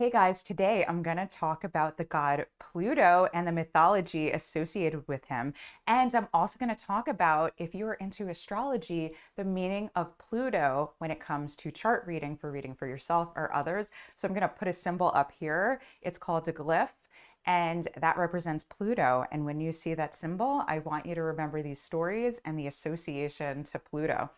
Hey guys, today I'm going to talk about the god Pluto and the mythology associated with him. And I'm also going to talk about, if you are into astrology, the meaning of Pluto when it comes to chart reading for yourself or others. So I'm going to put a symbol up here. It's called a glyph, and that represents Pluto. And when you see that symbol, I want you to remember these stories and the association to Pluto.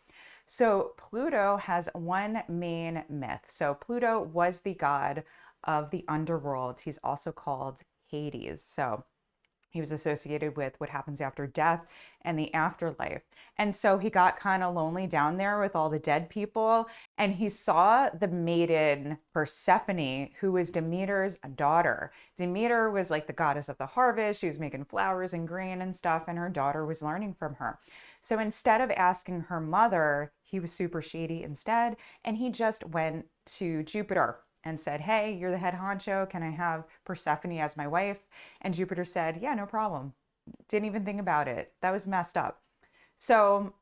So Pluto has one main myth. So Pluto was the god of the underworld. He's also called Hades. So he was associated with what happens after death and the afterlife. And so he got kind of lonely down there with all the dead people. And he saw the maiden Persephone, who was Demeter's daughter. Demeter was like the goddess of the harvest. She was making flowers and grain and stuff, and her daughter was learning from her. So instead of asking her mother, he was super shady instead. And he just went to Jupiter and said, "Hey, you're the head honcho. Can I have Persephone as my wife?" And Jupiter said, "Yeah, no problem." Didn't even think about it. That was messed up. So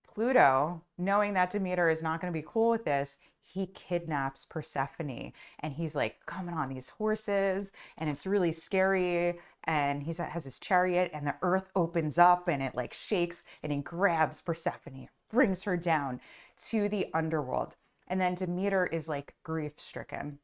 Pluto, knowing that Demeter is not going to be cool with this, he kidnaps Persephone, and he's like coming on these horses, and it's really scary. And he has his chariot, and the earth opens up and it like shakes, and he grabs Persephone, brings her down to the underworld. And then Demeter is like grief stricken.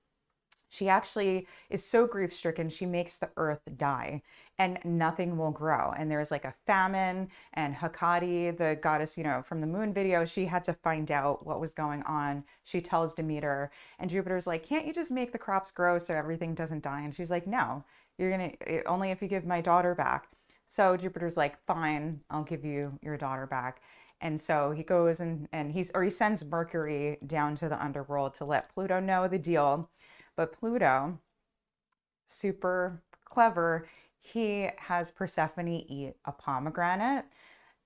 She actually is so grief stricken, she makes the earth die and nothing will grow. And there's like a famine, and Hecate, the goddess, from the moon video, she had to find out what was going on. She tells Demeter, and Jupiter's like, "Can't you just make the crops grow so everything doesn't die?" And she's like, "No, you're gonna, only if you give my daughter back." So Jupiter's like, "Fine, I'll give you your daughter back." And so he goes and he sends Mercury down to the underworld to let Pluto know the deal. But Pluto, super clever, he has Persephone eat a pomegranate.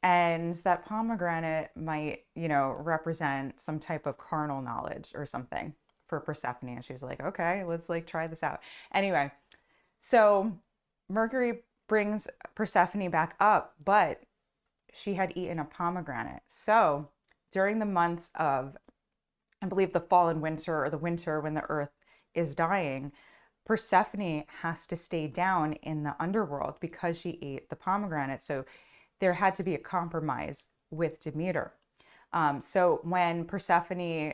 And that pomegranate might, represent some type of carnal knowledge or something for Persephone. And she's like, "Okay, let's like try this out." Anyway, so Mercury brings Persephone back up, but she had eaten a pomegranate. So during the months of, I believe, the fall and winter, or the winter when the earth is dying, Persephone has to stay down in the underworld because she ate the pomegranate. So there had to be a compromise with Demeter. So Persephone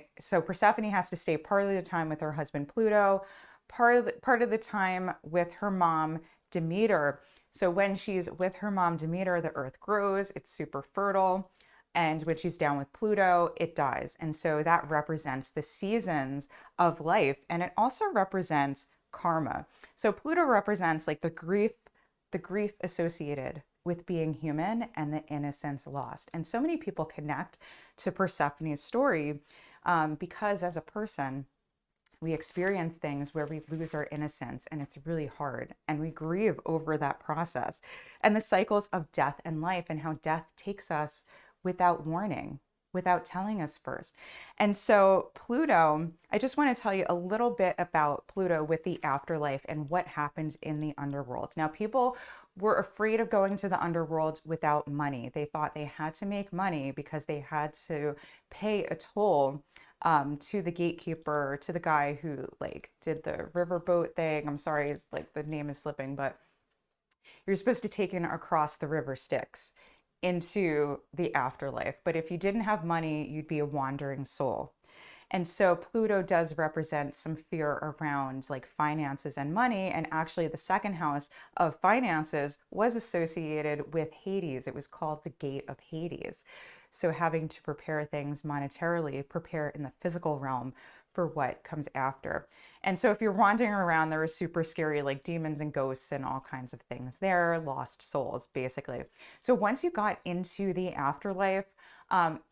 has to stay part of the time with her husband Pluto, part of the time with her mom Demeter. So when she's with her mom Demeter, the earth grows, it's super fertile. And when she's down with Pluto, it dies. And so that represents the seasons of life. And it also represents karma. So Pluto represents like the grief associated with being human and the innocence lost. And so many people connect to Persephone's story because as a person, we experience things where we lose our innocence, and it's really hard, and we grieve over that process and the cycles of death and life, and how death takes us without warning, without telling us first. And so Pluto, I just want to tell you a little bit about Pluto with the afterlife and what happens in the underworld. Now, people were afraid of going to the underworld without money. They thought they had to make money because they had to pay a toll to the gatekeeper, to the guy who like did the riverboat thing. I'm sorry, it's like the name is slipping, but you're supposed to take in across the river Styx into the afterlife. But if you didn't have money, you'd be a wandering soul. And so Pluto does represent some fear around like finances and money. And actually, the second house of finances was associated with Hades. It was called the Gate of Hades. So having to prepare things monetarily, prepare in the physical realm for what comes after. And so if you're wandering around, there are super scary like demons and ghosts and all kinds of things there, lost souls, basically. So once you got into the afterlife,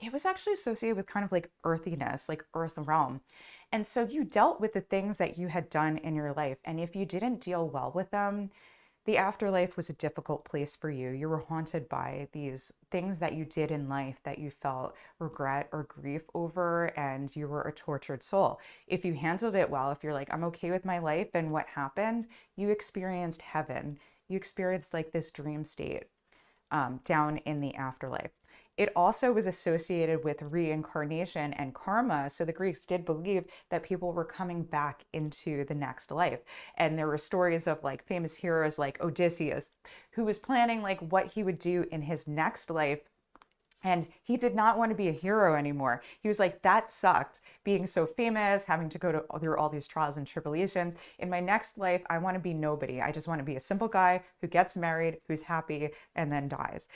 it was actually associated with kind of like earthiness, like earth realm. And so you dealt with the things that you had done in your life. And if you didn't deal well with them, the afterlife was a difficult place for you. You were haunted by these things that you did in life that you felt regret or grief over, and you were a tortured soul. If you handled it well, if you're like, "I'm okay with my life and what happened," you experienced heaven. You experienced like this dream state down in the afterlife. it also was associated with reincarnation and karma. So the Greeks did believe that people were coming back into the next life. And there were stories of like famous heroes like Odysseus, who was planning like what he would do in his next life, and he did not want to be a hero anymore. He was like, that sucked, being so famous, having to go through all these trials and tribulations. In my next life, I want to be nobody. I just want to be a simple guy who gets married, who's happy, and then dies.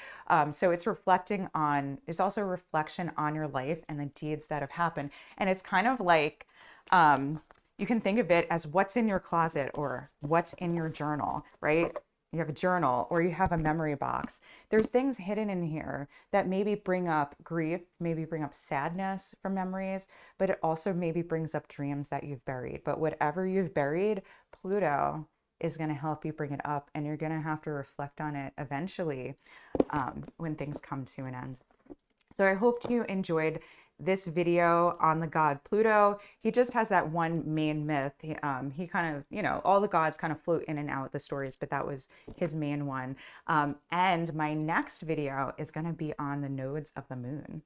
So it's also a reflection on your life and the deeds that have happened. And it's kind of like, you can think of it as what's in your closet or what's in your journal, right? You have a journal or you have a memory box. There's things hidden in here that maybe bring up grief, maybe bring up sadness from memories, but it also maybe brings up dreams that you've buried. But whatever you've buried, Pluto is going to help you bring it up, and you're going to have to reflect on it eventually when things come to an end. So I hope you enjoyed this video on the god Pluto. He just has that one main myth. He kind of, all the gods kind of float in and out the stories, but that was his main one. And my next video is going to be on the nodes of the moon.